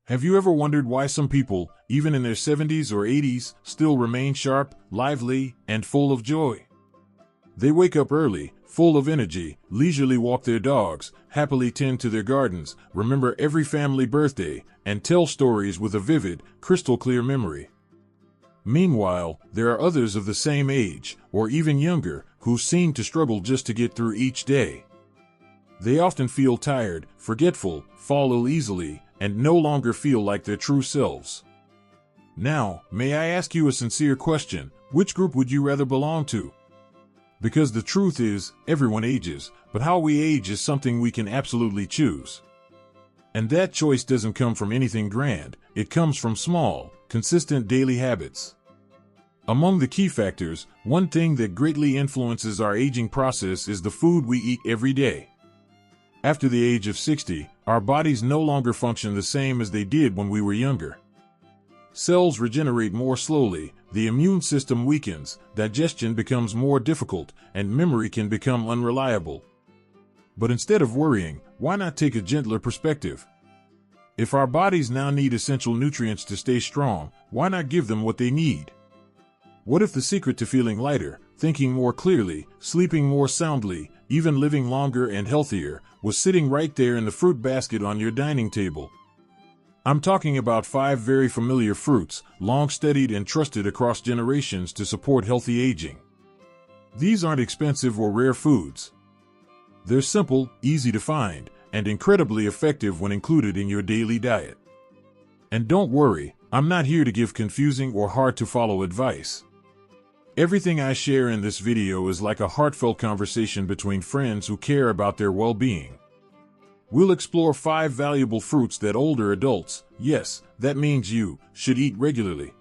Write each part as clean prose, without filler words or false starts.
Have you ever wondered why some people, even in their 70s or 80s, still remain sharp, lively, and full of joy? They wake up early, full of energy, leisurely walk their dogs, happily tend to their gardens, remember every family birthday, and tell stories with a vivid, crystal-clear memory. Meanwhile, there are others of the same age, or even younger, who seem to struggle just to get through each day. They often feel tired, forgetful, fall ill easily, and no longer feel like their true selves. Now, may I ask you a sincere question? Which group would you rather belong to? Because the truth is, everyone ages, but how we age is something we can absolutely choose. And that choice doesn't come from anything grand, it comes from small, consistent daily habits. Among the key factors, one thing that greatly influences our aging process is the food we eat every day. After the age of 60, our bodies no longer function the same as they did when we were younger. Cells regenerate more slowly, the immune system weakens, digestion becomes more difficult, and memory can become unreliable. But instead of worrying, why not take a gentler perspective? If our bodies now need essential nutrients to stay strong, why not give them what they need? What if the secret to feeling lighter, thinking more clearly, sleeping more soundly, even living longer and healthier, was sitting right there in the fruit basket on your dining table? I'm talking about 5 very familiar fruits, long studied and trusted across generations to support healthy aging. These aren't expensive or rare foods. They're simple, easy to find, and incredibly effective when included in your daily diet. And don't worry, I'm not here to give confusing or hard-to-follow advice. Everything I share in this video is like a heartfelt conversation between friends who care about their well-being. We'll explore 5 valuable fruits that older adults, yes, that means you, should eat regularly.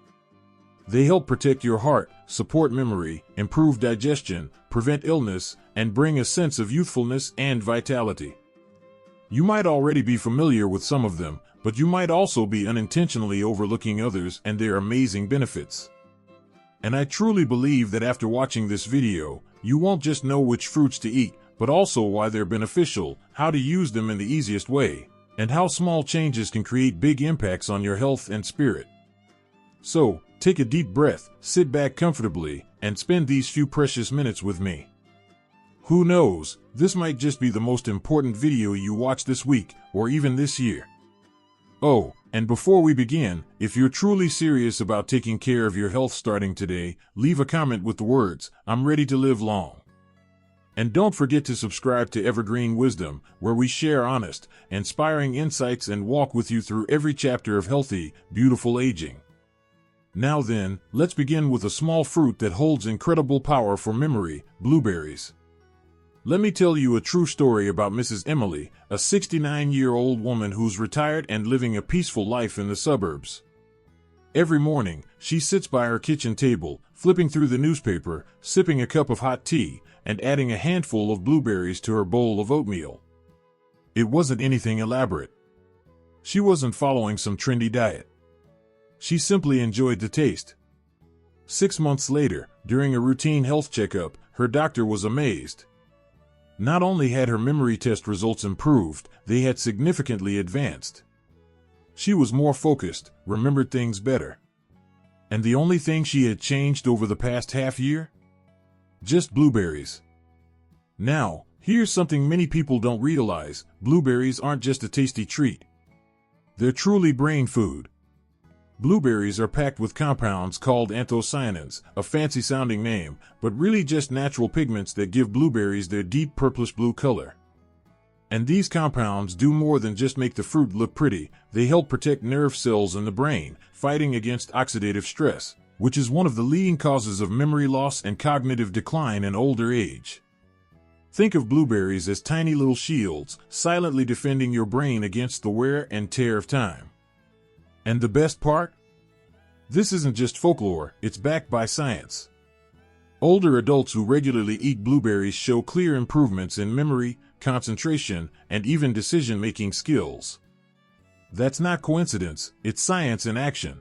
They help protect your heart, support memory, improve digestion, prevent illness, and bring a sense of youthfulness and vitality. You might already be familiar with some of them, but you might also be unintentionally overlooking others and their amazing benefits. And I truly believe that after watching this video, you won't just know which fruits to eat, but also why they're beneficial, how to use them in the easiest way, and how small changes can create big impacts on your health and spirit. So, take a deep breath, sit back comfortably, and spend these few precious minutes with me. Who knows, this might just be the most important video you watch this week, or even this year. Oh, and before we begin, if you're truly serious about taking care of your health starting today, leave a comment with the words, "I'm ready to live long." And don't forget to subscribe to Evergreen Wisdom, where we share honest, inspiring insights and walk with you through every chapter of healthy, beautiful aging. Now then, let's begin with a small fruit that holds incredible power for memory, blueberries. Let me tell you a true story about Mrs. Emily, a 69-year-old woman who's retired and living a peaceful life in the suburbs. Every morning, she sits by her kitchen table, flipping through the newspaper, sipping a cup of hot tea, and adding a handful of blueberries to her bowl of oatmeal. It wasn't anything elaborate. She wasn't following some trendy diet. She simply enjoyed the taste. 6 months later, during a routine health checkup, her doctor was amazed. Not only had her memory test results improved, they had significantly advanced. She was more focused, remembered things better. And the only thing she had changed over the past half year? Just blueberries. Now, here's something many people don't realize: blueberries aren't just a tasty treat. They're truly brain food. Blueberries are packed with compounds called anthocyanins, a fancy-sounding name, but really just natural pigments that give blueberries their deep purplish-blue color. And these compounds do more than just make the fruit look pretty. They help protect nerve cells in the brain, fighting against oxidative stress, which is one of the leading causes of memory loss and cognitive decline in older age. Think of blueberries as tiny little shields, silently defending your brain against the wear and tear of time. And the best part? This isn't just folklore, it's backed by science. Older adults who regularly eat blueberries show clear improvements in memory, concentration, and even decision-making skills. That's not coincidence, it's science in action.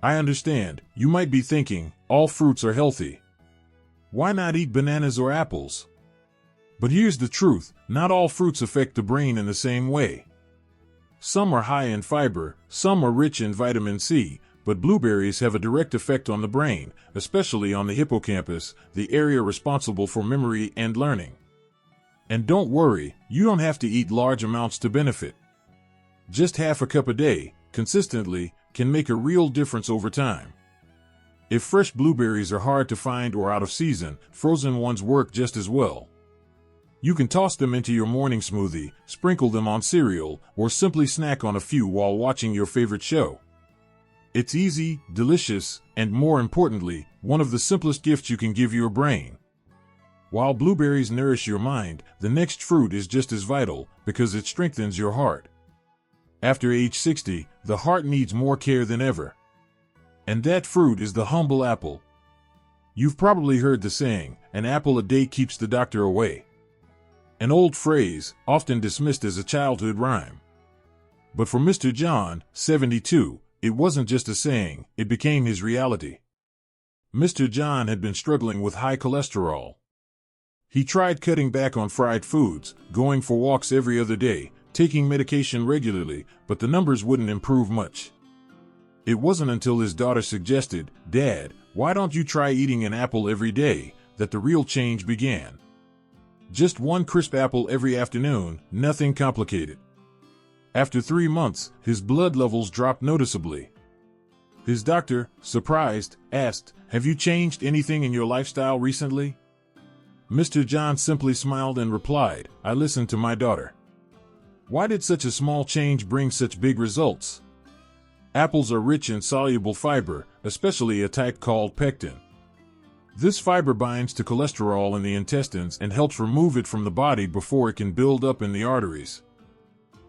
I understand, you might be thinking, all fruits are healthy. Why not eat bananas or apples? But here's the truth, not all fruits affect the brain in the same way. Some are high in fiber, some are rich in vitamin C, but blueberries have a direct effect on the brain, especially on the hippocampus, the area responsible for memory and learning. And don't worry, you don't have to eat large amounts to benefit. Just half a cup a day, consistently, can make a real difference over time. If fresh blueberries are hard to find or out of season, frozen ones work just as well. You can toss them into your morning smoothie, sprinkle them on cereal, or simply snack on a few while watching your favorite show. It's easy, delicious, and more importantly, one of the simplest gifts you can give your brain. While blueberries nourish your mind, the next fruit is just as vital because it strengthens your heart. After age 60, the heart needs more care than ever. And that fruit is the humble apple. You've probably heard the saying, "An apple a day keeps the doctor away." An old phrase, often dismissed as a childhood rhyme. But for Mr. John, 72, it wasn't just a saying, it became his reality. Mr. John had been struggling with high cholesterol. He tried cutting back on fried foods, going for walks every other day, taking medication regularly, but the numbers wouldn't improve much. It wasn't until his daughter suggested, "Dad, why don't you try eating an apple every day," that the real change began. Just one crisp apple every afternoon, nothing complicated. After 3 months, his blood levels dropped noticeably. His doctor, surprised, asked, "Have you changed anything in your lifestyle recently?" Mr. John simply smiled and replied, "I listened to my daughter." Why did such a small change bring such big results? Apples are rich in soluble fiber, especially a type called pectin. This fiber binds to cholesterol in the intestines and helps remove it from the body before it can build up in the arteries.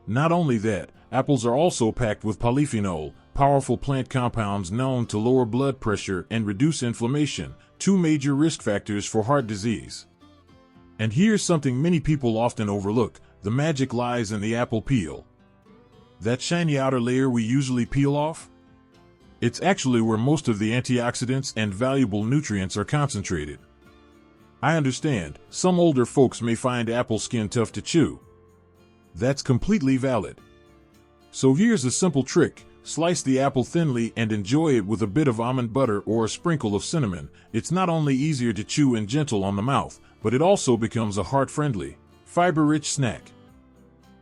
Not only that, apples are also packed with polyphenol, powerful plant compounds known to lower blood pressure and reduce inflammation, two major risk factors for heart disease. And here's something many people often overlook: the magic lies in the apple peel. That shiny outer layer we usually peel off? It's actually where most of the antioxidants and valuable nutrients are concentrated. I understand, some older folks may find apple skin tough to chew. That's completely valid. So here's a simple trick: slice the apple thinly and enjoy it with a bit of almond butter or a sprinkle of cinnamon. It's not only easier to chew and gentle on the mouth, but it also becomes a heart-friendly, fiber-rich snack.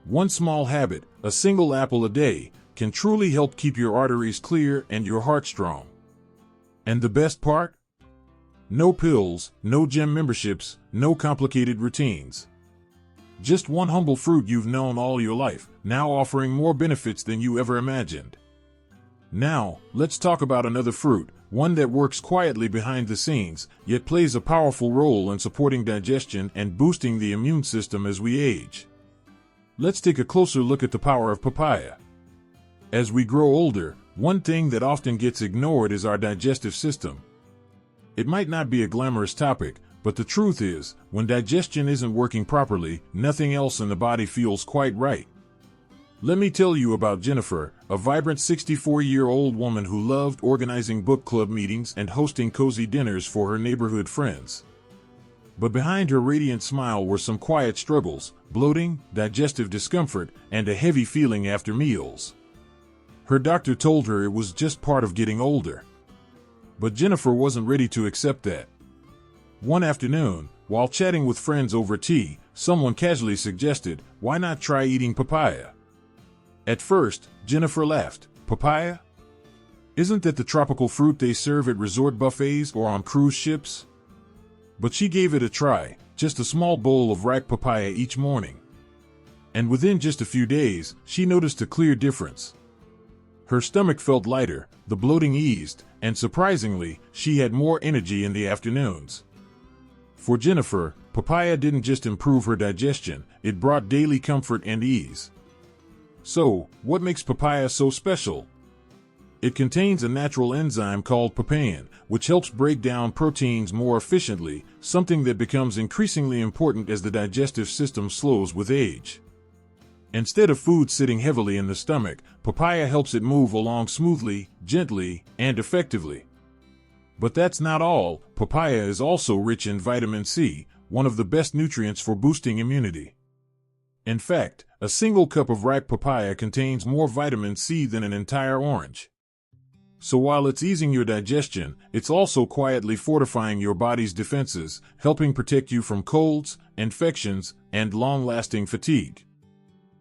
One small habit, a single apple a day, can truly help keep your arteries clear and your heart strong. And the best part? No pills, no gym memberships, no complicated routines. Just one humble fruit you've known all your life, now offering more benefits than you ever imagined. Now, let's talk about another fruit, one that works quietly behind the scenes, yet plays a powerful role in supporting digestion and boosting the immune system as we age. Let's take a closer look at the power of papaya. As we grow older, one thing that often gets ignored is our digestive system. It might not be a glamorous topic, but the truth is, when digestion isn't working properly, nothing else in the body feels quite right. Let me tell you about Jennifer, a vibrant 64-year-old woman who loved organizing book club meetings and hosting cozy dinners for her neighborhood friends. But behind her radiant smile were some quiet struggles: bloating, digestive discomfort, and a heavy feeling after meals. Her doctor told her it was just part of getting older. But Jennifer wasn't ready to accept that. One afternoon, while chatting with friends over tea, someone casually suggested, "Why not try eating papaya?" At first, Jennifer laughed. Papaya? Isn't that the tropical fruit they serve at resort buffets or on cruise ships? But she gave it a try, just a small bowl of ripe papaya each morning. And within just a few days, she noticed a clear difference. Her stomach felt lighter, the bloating eased, and surprisingly, she had more energy in the afternoons. For Jennifer, papaya didn't just improve her digestion, it brought daily comfort and ease. So, what makes papaya so special? It contains a natural enzyme called papain, which helps break down proteins more efficiently, something that becomes increasingly important as the digestive system slows with age. Instead of food sitting heavily in the stomach, papaya helps it move along smoothly, gently, and effectively. But that's not all. Papaya is also rich in vitamin C, one of the best nutrients for boosting immunity. In fact, a single cup of ripe papaya contains more vitamin C than an entire orange. So while it's easing your digestion, it's also quietly fortifying your body's defenses, helping protect you from colds, infections, and long-lasting fatigue.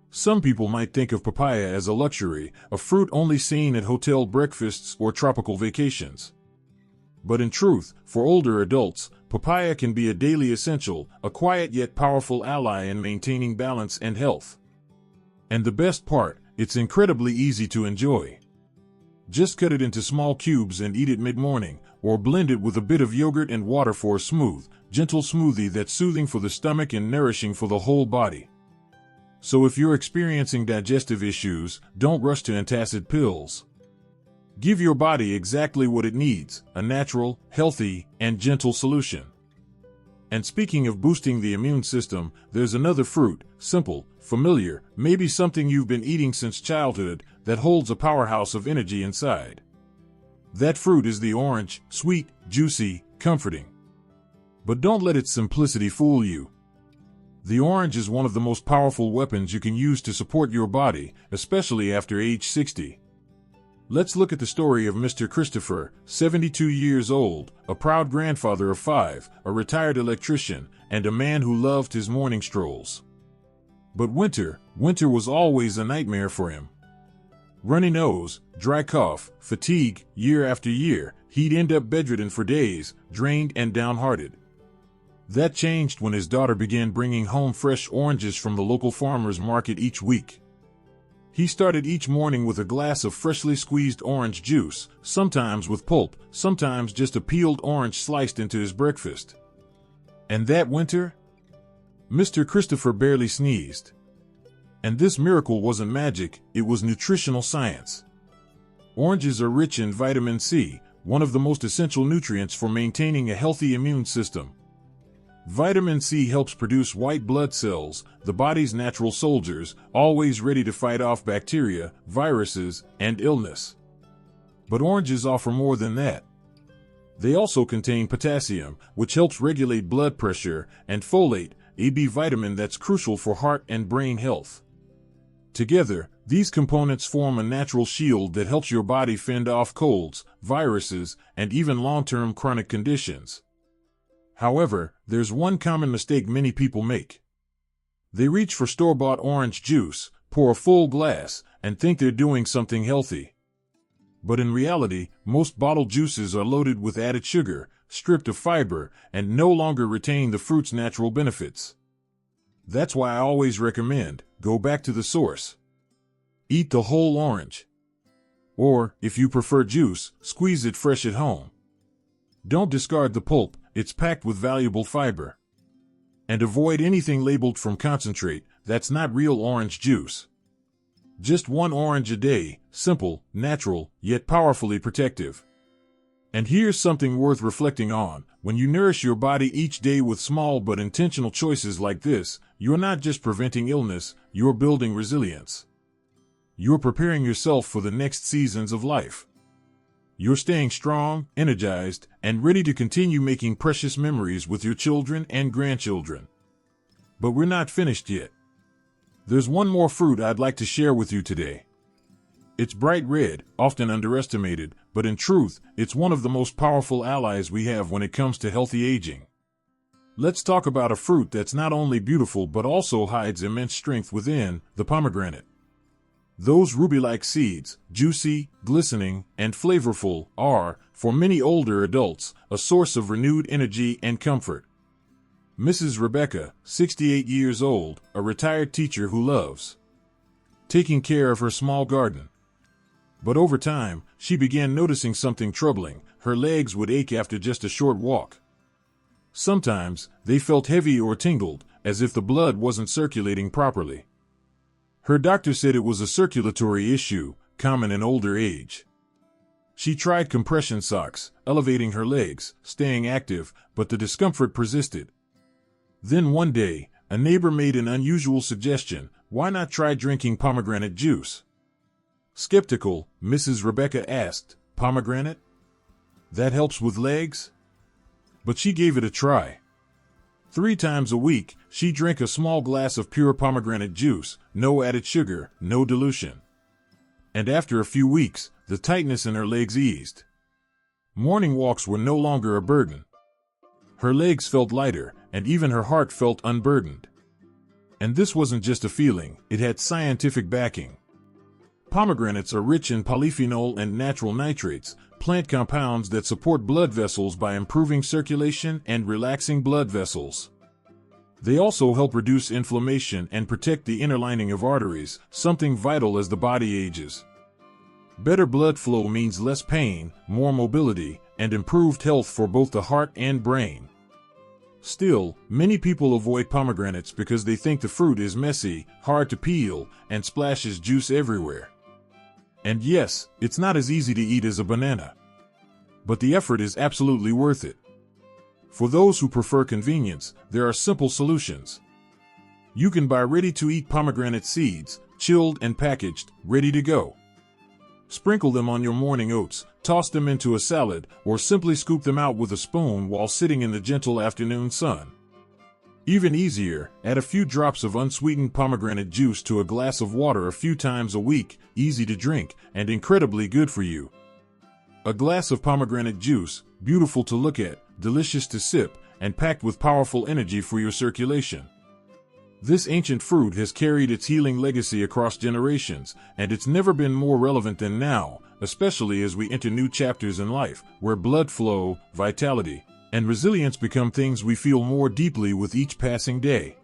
Some people might think of papaya as a luxury, a fruit only seen at hotel breakfasts or tropical vacations. But in truth, for older adults, papaya can be a daily essential, a quiet yet powerful ally in maintaining balance and health. And the best part, it's incredibly easy to enjoy. Just cut it into small cubes and eat it mid-morning, or blend it with a bit of yogurt and water for a smooth, gentle smoothie that's soothing for the stomach and nourishing for the whole body. So if you're experiencing digestive issues, don't rush to antacid pills. Give your body exactly what it needs, a natural, healthy, and gentle solution. And speaking of boosting the immune system, there's another fruit, simple, familiar, maybe something you've been eating since childhood, that holds a powerhouse of energy inside. That fruit is the orange, sweet, juicy, comforting. But don't let its simplicity fool you. The orange is one of the most powerful weapons you can use to support your body, especially after age 60. Let's look at the story of Mr. Christopher, 72 years old, a proud grandfather of 5, a retired electrician, and a man who loved his morning strolls. But winter was always a nightmare for him. Runny nose, dry cough, fatigue, year after year, he'd end up bedridden for days, drained and downhearted. That changed when his daughter began bringing home fresh oranges from the local farmer's market each week. He started each morning with a glass of freshly squeezed orange juice, sometimes with pulp, sometimes just a peeled orange sliced into his breakfast. And that winter, Mr. Christopher barely sneezed. And this miracle wasn't magic, it was nutritional science. Oranges are rich in vitamin C, one of the most essential nutrients for maintaining a healthy immune system. Vitamin C helps produce white blood cells, the body's natural soldiers, always ready to fight off bacteria, viruses, and illness. But oranges offer more than that. They also contain potassium, which helps regulate blood pressure, and folate, a B vitamin that's crucial for heart and brain health. Together, these components form a natural shield that helps your body fend off colds, viruses, and even long-term chronic conditions. However, there's one common mistake many people make. They reach for store-bought orange juice, pour a full glass, and think they're doing something healthy. But in reality, most bottled juices are loaded with added sugar, stripped of fiber, and no longer retain the fruit's natural benefits. That's why I always recommend, go back to the source. Eat the whole orange. Or, if you prefer juice, squeeze it fresh at home. Don't discard the pulp, it's packed with valuable fiber. And avoid anything labeled from concentrate, that's not real orange juice. Just one orange a day, simple, natural, yet powerfully protective. And here's something worth reflecting on. When you nourish your body each day with small but intentional choices like this, you're not just preventing illness, you're building resilience. You're preparing yourself for the next seasons of life. You're staying strong, energized, and ready to continue making precious memories with your children and grandchildren. But we're not finished yet. There's one more fruit I'd like to share with you today. It's bright red, often underestimated, but in truth, it's one of the most powerful allies we have when it comes to healthy aging. Let's talk about a fruit that's not only beautiful but also hides immense strength within, the pomegranate. Those ruby-like seeds, juicy, glistening, and flavorful, are, for many older adults, a source of renewed energy and comfort. Mrs. Rebecca, 68 years old, a retired teacher who loves taking care of her small garden. But over time, she began noticing something troubling. Her legs would ache after just a short walk. Sometimes, they felt heavy or tingled, as if the blood wasn't circulating properly. Her doctor said it was a circulatory issue, common in older age. She tried compression socks, elevating her legs, staying active, but the discomfort persisted. Then one day, a neighbor made an unusual suggestion: why not try drinking pomegranate juice? Skeptical, Mrs. Rebecca asked, "Pomegranate? That helps with legs?" But she gave it a try. 3 times a week, she drank a small glass of pure pomegranate juice, no added sugar, no dilution. And after a few weeks, the tightness in her legs eased. Morning walks were no longer a burden. Her legs felt lighter, and even her heart felt unburdened. And this wasn't just a feeling, it had scientific backing. Pomegranates are rich in polyphenol and natural nitrates, plant compounds that support blood vessels by improving circulation and relaxing blood vessels. They also help reduce inflammation and protect the inner lining of arteries, something vital as the body ages. Better blood flow means less pain, more mobility, and improved health for both the heart and brain. Still, many people avoid pomegranates because they think the fruit is messy, hard to peel, and splashes juice everywhere. And yes, it's not as easy to eat as a banana. But the effort is absolutely worth it. For those who prefer convenience, there are simple solutions. You can buy ready-to-eat pomegranate seeds, chilled and packaged, ready to go. Sprinkle them on your morning oats, toss them into a salad, or simply scoop them out with a spoon while sitting in the gentle afternoon sun. Even easier, add a few drops of unsweetened pomegranate juice to a glass of water a few times a week, easy to drink, and incredibly good for you. A glass of pomegranate juice, beautiful to look at, delicious to sip, and packed with powerful energy for your circulation. This ancient fruit has carried its healing legacy across generations, and it's never been more relevant than now, especially as we enter new chapters in life, where blood flow, vitality, and resilience become things we feel more deeply with each passing day.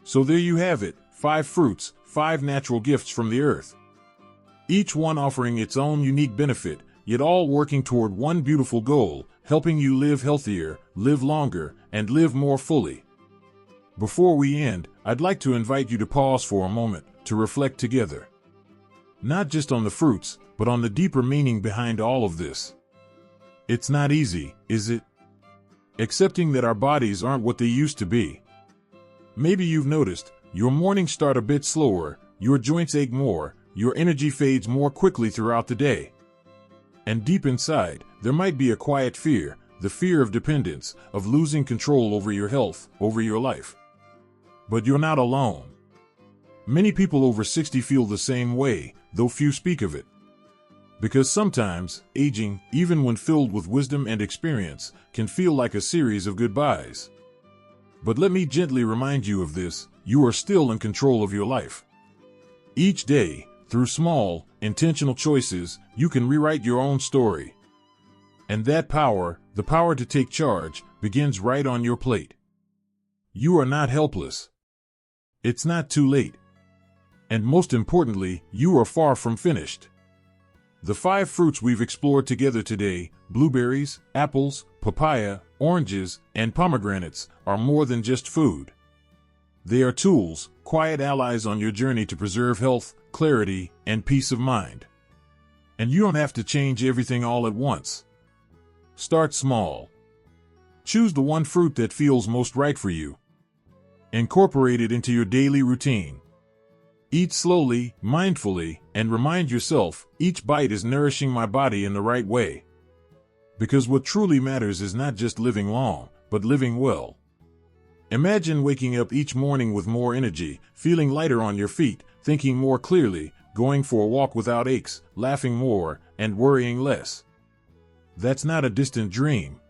So there you have it, 5 fruits, 5 natural gifts from the earth. Each one offering its own unique benefit, yet all working toward one beautiful goal, helping you live healthier, live longer, and live more fully. Before we end, I'd like to invite you to pause for a moment, to reflect together. Not just on the fruits, but on the deeper meaning behind all of this. It's not easy, is it? Accepting that our bodies aren't what they used to be. Maybe you've noticed, your mornings start a bit slower, your joints ache more, your energy fades more quickly throughout the day. And deep inside, there might be a quiet fear, the fear of dependence, of losing control over your health, over your life. But you're not alone. Many people over 60 feel the same way, though few speak of it. Because sometimes, aging, even when filled with wisdom and experience, can feel like a series of goodbyes. But let me gently remind you of this, you are still in control of your life. Each day, through small, intentional choices, you can rewrite your own story. And that power, the power to take charge, begins right on your plate. You are not helpless. It's not too late. And most importantly, you are far from finished. The 5 fruits we've explored together today, blueberries, apples, papaya, oranges, and pomegranates, are more than just food. They are tools, quiet allies on your journey to preserve health, clarity, and peace of mind. And you don't have to change everything all at once. Start small. Choose the one fruit that feels most right for you. Incorporate it into your daily routine. Eat slowly, mindfully, and remind yourself, each bite is nourishing my body in the right way. Because what truly matters is not just living long, but living well. Imagine waking up each morning with more energy, feeling lighter on your feet, thinking more clearly, going for a walk without aches, laughing more, and worrying less. That's not a distant dream.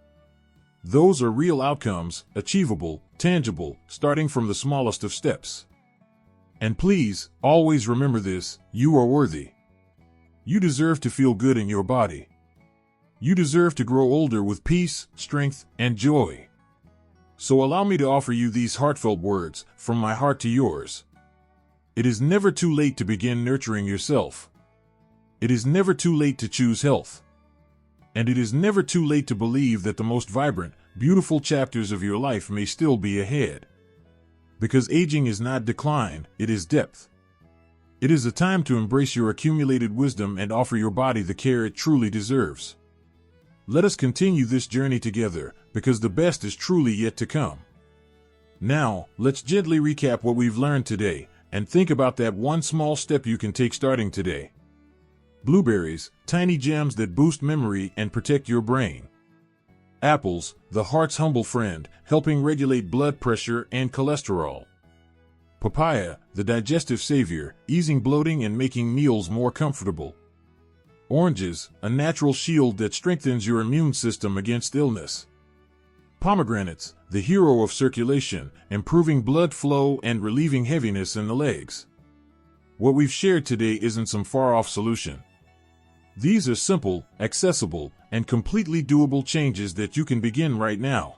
Those are real outcomes, achievable, tangible, starting from the smallest of steps. And please, always remember this, you are worthy. You deserve to feel good in your body. You deserve to grow older with peace, strength, and joy. So allow me to offer you these heartfelt words, from my heart to yours. It is never too late to begin nurturing yourself. It is never too late to choose health. And it is never too late to believe that the most vibrant, beautiful chapters of your life may still be ahead. Because aging is not decline, it is depth. It is a time to embrace your accumulated wisdom and offer your body the care it truly deserves. Let us continue this journey together, because the best is truly yet to come. Now, let's gently recap what we've learned today, and think about that one small step you can take starting today. Blueberries, tiny gems that boost memory and protect your brain. Apples, the heart's humble friend, helping regulate blood pressure and cholesterol. Papaya, the digestive savior, easing bloating and making meals more comfortable. Oranges, a natural shield that strengthens your immune system against illness. Pomegranates, the hero of circulation, improving blood flow and relieving heaviness in the legs. What we've shared today isn't some far-off solution. These are simple, accessible, and completely doable changes that you can begin right now.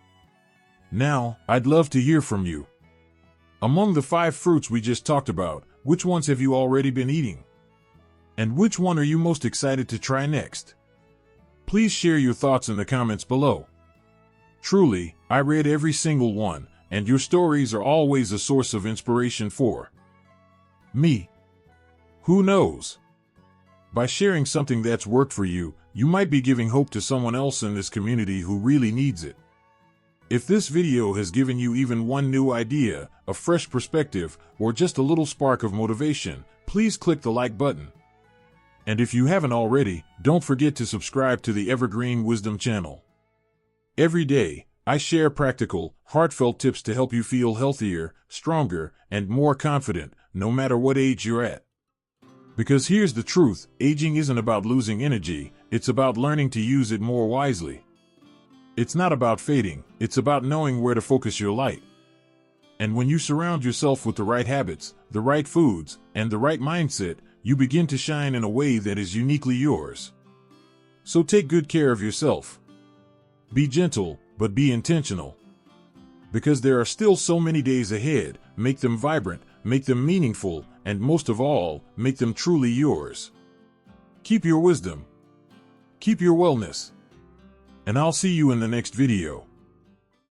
Now, I'd love to hear from you. Among the 5 fruits we just talked about, which ones have you already been eating? And which one are you most excited to try next? Please share your thoughts in the comments below. Truly, I read every single one, and your stories are always a source of inspiration for me. Who knows? By sharing something that's worked for you, you might be giving hope to someone else in this community who really needs it. If this video has given you even one new idea, a fresh perspective, or just a little spark of motivation, please click the like button. And if you haven't already, don't forget to subscribe to the Evergreen Wisdom channel. Every day, I share practical, heartfelt tips to help you feel healthier, stronger, and more confident, no matter what age you're at. Because here's the truth, aging isn't about losing energy, it's about learning to use it more wisely. It's not about fading, it's about knowing where to focus your light. And when you surround yourself with the right habits, the right foods, and the right mindset, you begin to shine in a way that is uniquely yours. So take good care of yourself. Be gentle, but be intentional. Because there are still so many days ahead, make them vibrant, make them meaningful, and most of all, make them truly yours. Keep your wisdom. Keep your wellness. And I'll see you in the next video.